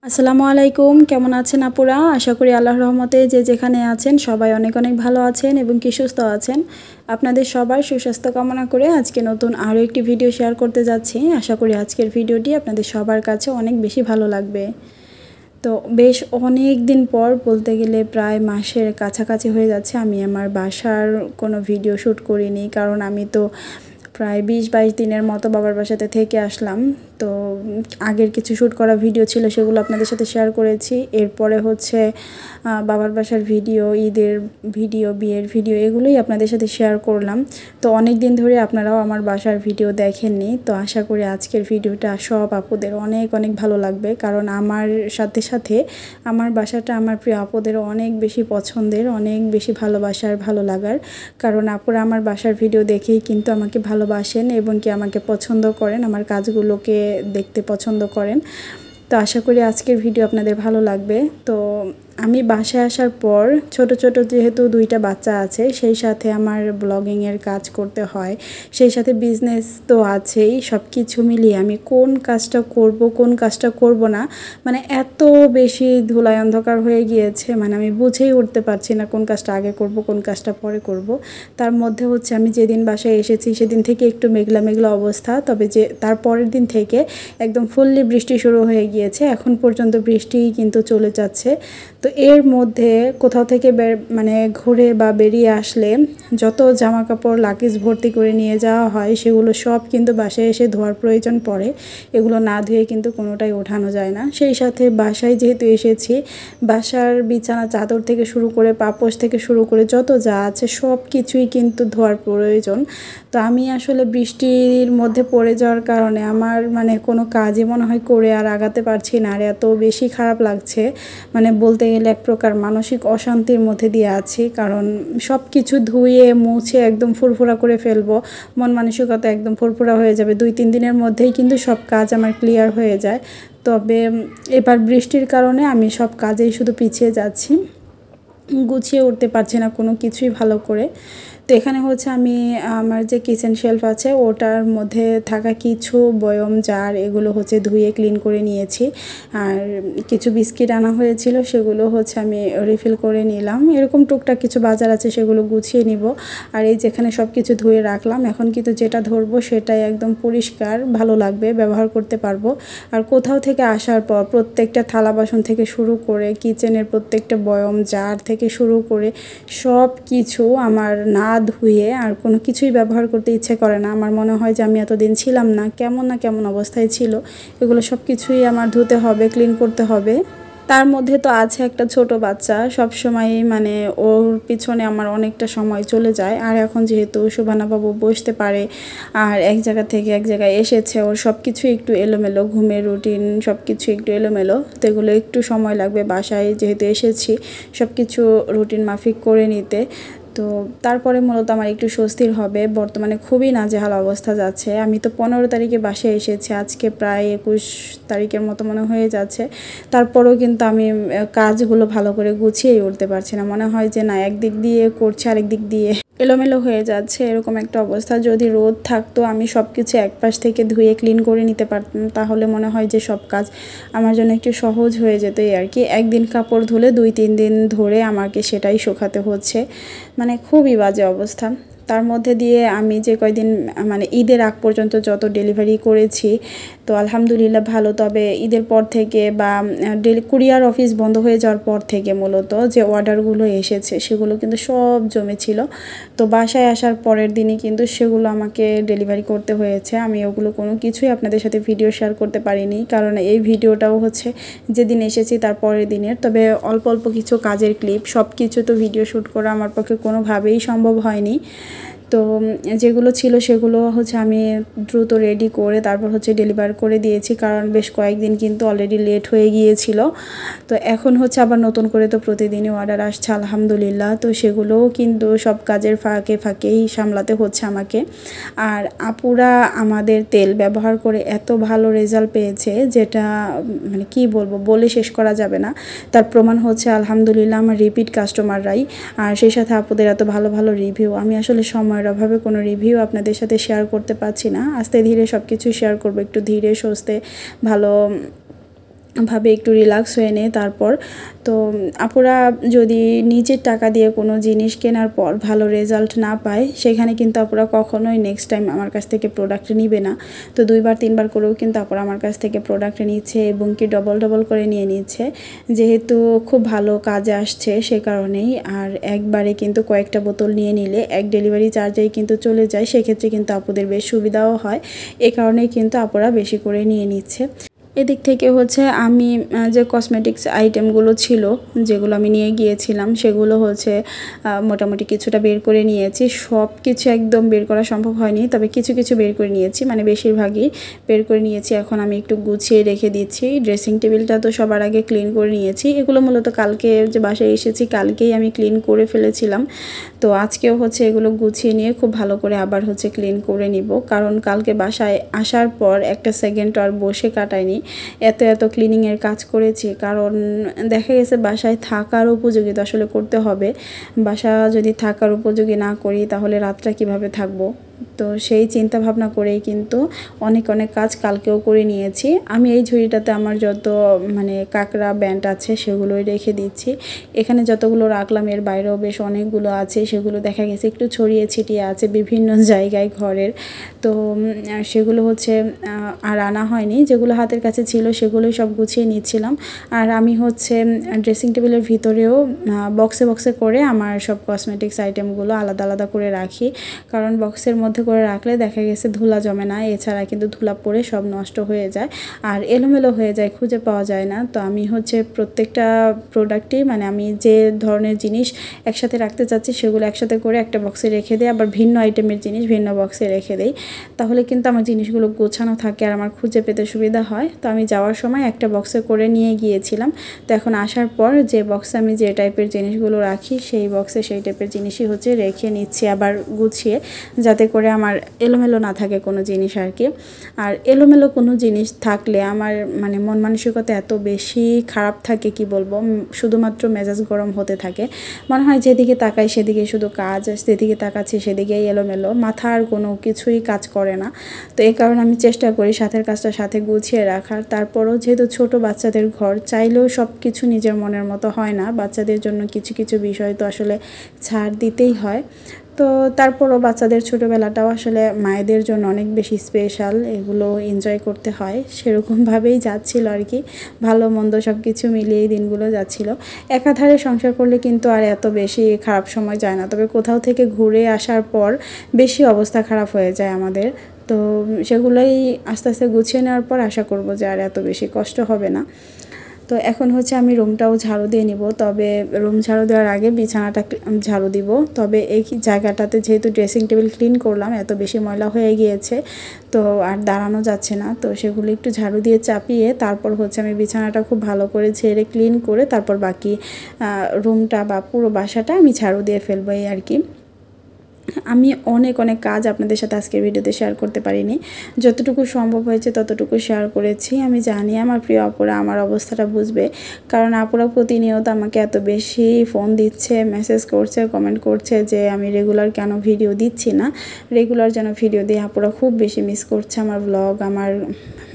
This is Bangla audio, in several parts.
আসসালামু আলাইকুম, কেমন আছেন আপুরা? আশা করি আল্লাহর রহমতে যে যেখানে আছেন সবাই অনেক অনেক ভালো আছেন এবং কি সুস্থ আছেন। আপনাদের সবার সুস্বাস্থ্য কামনা করে আজকে নতুন আরও একটি ভিডিও শেয়ার করতে যাচ্ছি। আশা করি আজকের ভিডিওটি আপনাদের সবার কাছে অনেক বেশি ভালো লাগবে। তো বেশ অনেক দিন পর, বলতে গেলে প্রায় মাসের কাছাকাছি হয়ে যাচ্ছে, আমি আমার বাসার কোনো ভিডিও শ্যুট করিনি। কারণ আমি তো প্রায় 20-22 দিনের মতো বাবার বাসাতে থেকে আসলাম। তো আগের কিছু শ্যুট করা ভিডিও ছিল, সেগুলো আপনাদের সাথে শেয়ার করেছি। এরপরে হচ্ছে বাবার বাসার ভিডিও, ঈদের ভিডিও, বিয়ের ভিডিও, এগুলোই আপনাদের সাথে শেয়ার করলাম। তো অনেক দিন ধরে আপনারাও আমার বাসার ভিডিও দেখেননি। তো আশা করি আজকের ভিডিওটা সব আপুদের অনেক অনেক ভালো লাগবে। কারণ আমার সাথে সাথে আমার বাসাটা আমার প্রিয় আপুদেরও অনেক বেশি পছন্দের, অনেক বেশি ভালোবাসার, ভালো লাগার। কারণ আপুরা আমার বাসার ভিডিও দেখেই কিন্তু আমাকে ভালোবাসেন এবং কি আমাকে পছন্দ করেন, আমার কাজগুলোকে দেখতে পছন্দ করেন। তো আশা করি আজকের ভিডিও আপনাদের ভালো লাগবে। তো আমি বাসায় আসার পর ছোট ছোট যেহেতু 2টা বাচ্চা আছে, সেই সাথে আমার ব্লগিংয়ের কাজ করতে হয়, সেই সাথে বিজনেস তো আছেই। সব কিছু মিলিয়ে আমি কোন কাজটা করব, কোন কাজটা করব না, মানে এত বেশি ধুলায় অন্ধকার হয়ে গিয়েছে, মানে আমি বুঝেই উঠতে পারছি না কোন কাজটা আগে করব, কোন কাজটা পরে করব। তার মধ্যে হচ্ছে আমি যেদিন বাসায় এসেছি সেদিন থেকে একটু মেঘলা মেঘলা অবস্থা, তবে যে তার পরের দিন থেকে একদম ফুললি বৃষ্টি শুরু হয়ে গিয়েছে। এখন পর্যন্ত বৃষ্টি কিন্তু চলে যাচ্ছে। তো এর মধ্যে কোথাও থেকে মানে ঘুরে বা বেরিয়ে আসলে যত জামা কাপড় লাগেজ ভর্তি করে নিয়ে যাওয়া হয়, সেগুলো সব কিন্তু বাসায় এসে ধোয়ার প্রয়োজন পড়ে। এগুলো না ধুয়ে কিন্তু কোনোটাই ওঠানো যায় না। সেই সাথে বাসায় যেহেতু এসেছি, বাসার বিছানা চাদর থেকে শুরু করে পাপোশ থেকে শুরু করে যত যা আছে সব কিছুই কিন্তু ধোয়ার প্রয়োজন। তো আমি আসলে বৃষ্টির মধ্যে পড়ে যাওয়ার কারণে আমার মানে কোনো কাজই মনে হয় করে আর আগাতে পারছি না। আর এত বেশি খারাপ লাগছে, মানে বলতে গেলে এক প্রকার মানসিক অশান্তির মধ্যে দিয়ে আছি। কারণ সব কিছু ধুয়ে মুছে একদম ফুরফুরা করে ফেলবো, মন মানসিকতা একদম ফুরফুরা হয়ে যাবে। 2-3 দিনের মধ্যেই কিন্তু সব কাজ আমার ক্লিয়ার হয়ে যায়। তবে এবার বৃষ্টির কারণে আমি সব কাজেই শুধু পিছিয়ে যাচ্ছি, গুছিয়ে উঠতে পারছি না কোনো কিছুই ভালো করে। তো এখানে হচ্ছে আমি আমার যে কিচেন শেলফ আছে ওটার মধ্যে থাকা কিছু বয়ম, জার, এগুলো হচ্ছে ধুয়ে ক্লিন করে নিয়েছি। আর কিছু বিস্কিট আনা হয়েছিল, সেগুলো হচ্ছে আমি রিফিল করে নিলাম। এরকম টুকটাক কিছু বাজার আছে, সেগুলো গুছিয়ে নিব। আর এই যেখানে সব কিছু ধুয়ে রাখলাম, এখন কিন্তু যেটা ধরবো সেটাই একদম পরিষ্কার, ভালো লাগবে, ব্যবহার করতে পারবো। আর কোথাও থেকে আসার পর প্রত্যেকটা থালা বাসন থেকে শুরু করে কিচেনের প্রত্যেকটা বয়ম, জার থেকে শুরু করে সব কিছু আমার না ধুয়ে আর কোনো কিছুই ব্যবহার করতে ইচ্ছে করে না। আমার মনে হয় যে আমি এতদিন ছিলাম না কেমন অবস্থায় ছিল। এগুলো সব কিছুই আমার ধুতে হবে, ক্লিন করতে হবে। তার মধ্যে তো আছে একটা ছোট বাচ্চা, সব সময় মানে ওর পিছনে আমার অনেকটা সময় চলে যায়। আর এখন যেহেতু সুবানা বাবু বসতে পারে আর এক জায়গা থেকে এক জায়গায় এসেছে, ওর সব কিছু একটু এলোমেলো, ঘুমের রুটিন সব কিছু একটু এলোমেলো। তো এগুলো একটু সময় লাগবে বাসায় যেহেতু এসেছি সব কিছু রুটিন মাফিক করে নিতে। তো তারপরে মূলত আমার একটু স্বস্তির হবে। বর্তমানে খুবই নাজেহাল অবস্থা যাচ্ছে। আমি তো 15 তারিখে বাসায় এসেছি, আজকে প্রায় 21 তারিখের মতো মনে হয়ে যাচ্ছে। তারপরেও কিন্তু আমি কাজগুলো ভালো করে গুছিয়েই উঠতে পারছি না। মনে হয় যে না, একদিক দিয়ে করছি আরেক দিক দিয়ে এলোমেলো হয়ে যাচ্ছে, এরকম একটা অবস্থা। যদি রোদ থাকতো আমি সব কিছু এক পাশ থেকে ধুয়ে ক্লিন করে নিতে পারতাম, তাহলে মনে হয় যে সব কাজ আমার জন্য একটু সহজ হয়ে যেত। এই আর কি, একদিন কাপড় ধুলে 2-3 দিন ধরে আমাকে সেটাই শুকাতে হচ্ছে, মানে খুবই বাজে অবস্থা। তার মধ্যে দিয়ে আমি যে কয়দিন মানে ঈদের আগ পর্যন্ত যত ডেলিভারি করেছি, তো আলহামদুলিল্লাহ ভালো। তবে ঈদের পর থেকে বা কুরিয়ার অফিস বন্ধ হয়ে যাওয়ার পর থেকে মূলত যে অর্ডারগুলো এসেছে সেগুলো কিন্তু সব জমেছিল। তো বাসায় আসার পরের দিনই কিন্তু সেগুলো আমাকে ডেলিভারি করতে হয়েছে। আমি ওগুলো কোনো কিছুই আপনাদের সাথে ভিডিও শেয়ার করতে পারিনি, কারণ এই ভিডিওটাও হচ্ছে যেদিন এসেছি তার পরের দিনের। তবে অল্প অল্প কিছু কাজের ক্লিপ, সব কিছু তো ভিডিও শ্যুট করা আমার পক্ষে কোনোভাবেই সম্ভব হয়নি। তো যেগুলো ছিল সেগুলো হচ্ছে আমি দ্রুত রেডি করে তারপর হচ্ছে ডেলিভার করে দিয়েছি, কারণ বেশ কয়েকদিন কিন্তু অলরেডি লেট হয়ে গিয়েছিল। তো এখন হচ্ছে আবার নতুন করে তো প্রতিদিনই অর্ডার আসছে আলহামদুলিল্লাহ। তো সেগুলোও কিন্তু সব কাজের ফাঁকেই সামলাতে হচ্ছে আমাকে। আর আপুরা আমাদের তেল ব্যবহার করে এত ভালো রেজাল্ট পেয়েছে, যেটা মানে কি বলবো, বলে শেষ করা যাবে না। তার প্রমাণ হচ্ছে আলহামদুলিল্লাহ আমার রিপিট কাস্টমাররাই, আর সেই সাথে আপুদের এত ভালো ভালো রিভিউ। আমি আসলে সময়ের অভাবে কোনো রিভিউ আপনাদের সাথে শেয়ার করতে পারছি না। আস্তে ধীরে সব কিছু শেয়ার করবো, একটু ধীরে সুস্থে ভালো ভাবে একটু রিল্যাক্স হয়ে নেয়। তারপর তো আপুরা যদি নিজের টাকা দিয়ে কোনো জিনিস কেনার পর ভালো রেজাল্ট না পায়, সেখানে কিন্তু আপুরা কখনোই নেক্সট টাইম আমার কাছ থেকে প্রোডাক্ট নিবে না। তো 2বার 3বার করেও কিন্তু আপুরা আমার কাছ থেকে প্রোডাক্ট নিচ্ছে এবং কি ডবল করে নিয়ে নিচ্ছে, যেহেতু খুব ভালো কাজে আসছে সে কারণেই। আর একবারে কিন্তু কয়েকটা বোতল নিয়ে নিলে এক ডেলিভারি চার্জেই কিন্তু চলে যায়, সেক্ষেত্রে কিন্তু আপুদের বেশ সুবিধাও হয়। এ কারণেই কিন্তু আপুরা বেশি করে নিয়ে নিচ্ছে। এদিক থেকে হচ্ছে আমি যে কসমেটিক্স আইটেমগুলো ছিল যেগুলো আমি নিয়ে গিয়েছিলাম, সেগুলো হচ্ছে মোটামুটি কিছুটা বের করে নিয়েছি। সব কিছু একদম বের করা সম্ভব হয়নি, তবে কিছু কিছু বের করে নিয়েছি, মানে বেশিরভাগই বের করে নিয়েছি। এখন আমি একটু গুছিয়ে রেখে দিচ্ছি। ড্রেসিং টেবিলটা তো সবার আগে ক্লিন করে নিয়েছি। এগুলো মূলত কালকে যে বাসায় এসেছি কালকেই আমি ক্লিন করে ফেলেছিলাম। তো আজকেও হচ্ছে এগুলো গুছিয়ে নিয়ে খুব ভালো করে আবার হচ্ছে ক্লিন করে নিব, কারণ কালকে বাসায় আসার পর একটা সেকেন্ড আর বসে কাটাইনি, এত ক্লিনিংয়ের কাজ করেছি। কারণ দেখা গেছে বাসায় থাকার উপযোগী তো আসলে করতে হবে। বাসা যদি থাকার উপযোগী না করি তাহলে রাতটা কিভাবে থাকবো। তো সেই চিন্তা ভাবনা করেই কিন্তু অনেক কাজ কালকেও করে নিয়েছি। আমি এই ঝুড়িটাতে আমার যত মানে কাঁকড়া ব্যান্ড আছে সেগুলোই রেখে দিচ্ছি। এখানে যতগুলো রাখলাম এর বাইরেও বেশ অনেকগুলো আছে, সেগুলো দেখা গেছে একটু ছড়িয়ে ছিটিয়ে আছে বিভিন্ন জায়গায় ঘরের। তো সেগুলো হচ্ছে আর আনা হয়নি, যেগুলো হাতের কাছে ছিল সেগুলোই সব গুছিয়ে নিচ্ছিলাম। আর আমি হচ্ছে ড্রেসিং টেবিলের ভিতরেও বক্সে করে আমার সব কসমেটিক্স আইটেমগুলো আলাদা করে রাখি, কারণ বক্সের মধ্যে করে রাখলে দেখা গেছে ধুলা জমে না, এছাড়া কিন্তু ধুলা পড়ে সব নষ্ট হয়ে যায় আর এলোমেলো হয়ে যায়, খুঁজে পাওয়া যায় না। তো আমি হচ্ছে প্রত্যেকটা প্রোডাক্টই মানে আমি যে ধরনের জিনিস একসাথে রাখতে চাচ্ছি সেগুলো একসাথে করে একটা বক্সে রেখে দিই, আবার ভিন্ন আইটেমের জিনিস ভিন্ন বক্সে রেখে দিই। তাহলে কিন্তু আমার জিনিসগুলো গোছানো থাকে আর আমার খুঁজে পেতে সুবিধা হয়। তো আমি যাওয়ার সময় একটা বক্সে করে নিয়ে গিয়েছিলাম। তো এখন আসার পর যে বক্সে আমি যে টাইপের জিনিসগুলো রাখি সেই বক্সে সেই টাইপের জিনিসই হচ্ছে রেখে নিচ্ছি আবার গুছিয়ে, যাতে করে আমার এলোমেলো না থাকে কোনো জিনিস আর কি। আর এলোমেলো কোনো জিনিস থাকলে আমার মানে মন মানসিকতা এত বেশি খারাপ থাকে কি বলবো, শুধুমাত্র মেজাজ গরম হতে থাকে। মনে হয় যেদিকে তাকাই সেদিকে শুধু কাজ, যেদিকে তাকাচ্ছি সেদিকেই এলোমেলো, মাথা আর কোনো কিছুই কাজ করে না। তো এই কারণে আমি চেষ্টা করি সাথের কাজটা সাথে গুছিয়ে রাখার। তারপরও যেহেতু ছোট বাচ্চাদের ঘর, চাইলেও সব কিছু নিজের মনের মতো হয় না, বাচ্চাদের জন্য কিছু বিষয় তো আসলে ছাড় দিতেই হয়। তো তারপরও বাচ্চাদের ছোটোবেলাটাও আসলে মায়েদের জন্য অনেক বেশি স্পেশাল, এগুলো এনজয় করতে হয়, সেরকমভাবেই যাচ্ছিল আর কি। ভালো মন্দ সব কিছু মিলিয়ে এই দিনগুলো যাচ্ছিল। একাধারে সংসার করলে কিন্তু আর এত বেশি খারাপ সময় যায় না, তবে কোথাও থেকে ঘুরে আসার পর বেশি অবস্থা খারাপ হয়ে যায় আমাদের। তো সেগুলোই আস্তে আস্তে গুছিয়ে নেওয়ার পর আশা করব যে আর এত বেশি কষ্ট হবে না। তো এখন হচ্ছে আমি রুমটাও ঝাড়ু দিয়ে নিব, তবে রুম ঝাড়ু দেওয়ার আগে বিছানাটা ঝাড়ু দিব। তবে এই জায়গাটাতে যেহেতু ড্রেসিং টেবিল ক্লিন করলাম এত বেশি ময়লা হয়ে গিয়েছে, তো আর দাঁড়ানো যাচ্ছে না। তো সেগুলো একটু ঝাড়ু দিয়ে চাপিয়ে তারপর হচ্ছে আমি বিছানাটা খুব ভালো করে ঝেড়ে ক্লিন করে তারপর বাকি রুমটা বা পুরো বাসাটা আমি ঝাড়ু দিয়ে ফেলবো এই আর কি। আমি অনেক কাজ আপনাদের সাথে আজকের ভিডিওতে শেয়ার করতে পারিনি, যতটুকু সম্ভব হয়েছে ততটুকু শেয়ার করেছি। আমি জানি আমার প্রিয় আপুরা আমার অবস্থাটা বুঝবে, কারণ আপুরা প্রতিনিয়ত আমাকে এত বেশি ফোন দিচ্ছে, মেসেজ করছে, কমেন্ট করছে যে আমি রেগুলার কেন ভিডিও দিচ্ছি না, রেগুলার যেন ভিডিও দিই। আপুরা খুব বেশি মিস করছে আমার ব্লগ, আমার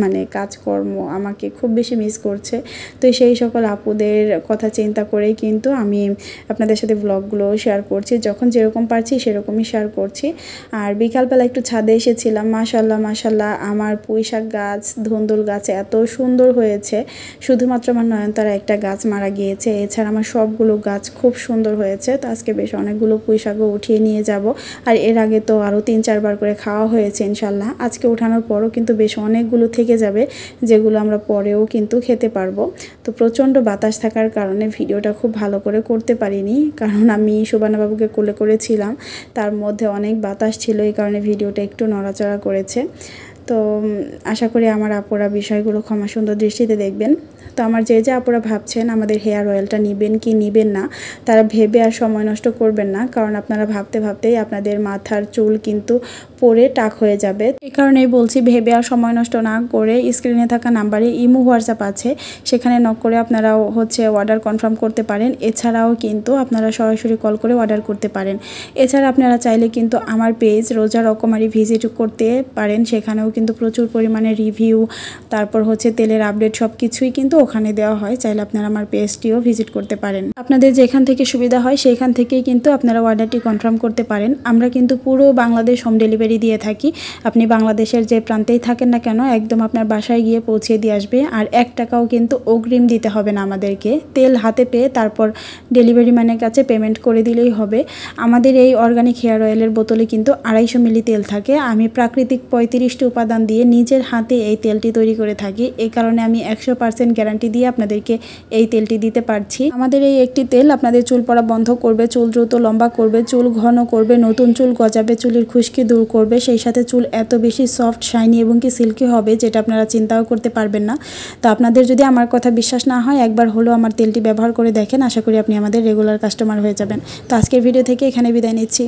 মানে কাজকর্ম আমাকে খুব বেশি মিস করছে। তো সেই সকল আপুদের কথা চিন্তা করেই কিন্তু আমি আপনাদের সাথে ব্লগগুলো শেয়ার করছি, যখন যেরকম পারছি সেরকমই শেয়ার করছি। আর বিকালবেলা একটু ছাদে এসেছিলাম, মাশাল্লাহ আমার পুঁইশাক গাছ, ধুন্দুল গাছ এত সুন্দর হয়েছে। শুধুমাত্র আমার নয়নতারা একটা গাছ মারা গিয়েছে, এছাড়া আমার সবগুলো গাছ খুব সুন্দর হয়েছে। তো আজকে বেশ অনেকগুলো পুঁইশাকও উঠিয়ে নিয়ে যাব। আর এর আগে তো আরও 3-4 বার করে খাওয়া হয়েছে ইনশাল্লাহ। আজকে ওঠানোর পরও কিন্তু বেশ অনেকগুলো থেকে যাবে, যেগুলো আমরা পরেও কিন্তু খেতে পারবো। তো প্রচণ্ড বাতাস থাকার কারণে ভিডিওটা খুব ভালো করে করতে পারিনি, কারণ আমি সুবানাবাবুকে কোলে করেছিলাম, তার মধ্যে অনেক বাতাস ছিল, এই কারণে ভিডিওটা একটু নড়াচড়া করেছে। তো আশা করি আমার আপুরা বিষয়গুলো ক্ষমা সুন্দর দৃষ্টিতে দেখবেন। তো আমার যে আপুরা ভাবছেন আমাদের হেয়ার অয়েলটা নেবেন কি নেবেন না, তারা ভেবে আর সময় নষ্ট করবেন না, কারণ আপনারা ভাবতেই আপনাদের মাথার চুল কিন্তু পরে টাক হয়ে যাবে। এই কারণেই বলছি ভেবে আর সময় নষ্ট না করে স্ক্রিনে থাকা নাম্বারে ইমো হোয়াটসঅ্যাপ আছে, সেখানে নক করে আপনারা অর্ডার কনফার্ম করতে পারেন। এছাড়াও কিন্তু আপনারা সরাসরি কল করে অর্ডার করতে পারেন। এছাড়া আপনারা চাইলে কিন্তু আমার পেজ রোজা রকমারি ভিজিট করতে পারেন, সেখানেও কিন্তু প্রচুর পরিমাণে রিভিউ, তারপর তেলের আপডেট সব কিছুই কিন্তু ওখানে দেওয়া হয়। চাইলে আপনারা আমার পেজটিও ভিজিট করতে পারেন। আপনাদের যেখান থেকে সুবিধা হয় সেখান থেকেই কিন্তু আপনারা অর্ডারটি কনফার্ম করতে পারেন। আমরা কিন্তু পুরো বাংলাদেশ হোম ডেলিভারি দিয়ে থাকি। আপনি বাংলাদেশের যে প্রান্তেই থাকেন না কেন একদম আপনার বাসায় গিয়ে পৌঁছে দিয়ে আসবে। আর 1 টাকাও কিন্তু অগ্রিম দিতে হবে না আমাদেরকে। তেল হাতে পেয়ে তারপর ডেলিভারি ম্যানের কাছে পেমেন্ট করে দিলেই হবে। আমাদের এই অর্গানিক হেয়ার অয়েলের বোতলে কিন্তু 250 মিলি তেল থাকে। আমি প্রাকৃতিক 35টি উপাদান দিয়ে নিজের হাতে এই তেলটি তৈরি করে থাকি। এই কারণে আমি 100% গ্যারান্টি দিয়ে আপনাদেরকে এই তেলটি দিতে পারছি। আমাদের এই একটি তেল আপনাদের চুল পড়া বন্ধ করবে, চুল দ্রুত লম্বা করবে, চুল ঘন করবে, নতুন চুল গজাবে, চুলের খুশকি দূর করবে, সেই সাথে চুল এত বেশি সফট, শাইনি এবং কি সিল্কি হবে যেটা আপনারা চিন্তাও করতে পারবেন না। তো আপনাদের যদি আমার কথা বিশ্বাস না হয় একবার হলো আমার তেলটি ব্যবহার করে দেখেন। আশা করি আপনি আমাদের রেগুলার কাস্টমার হয়ে যাবেন। তো আজকের ভিডিও থেকে এখানে বিদায় নিচ্ছি।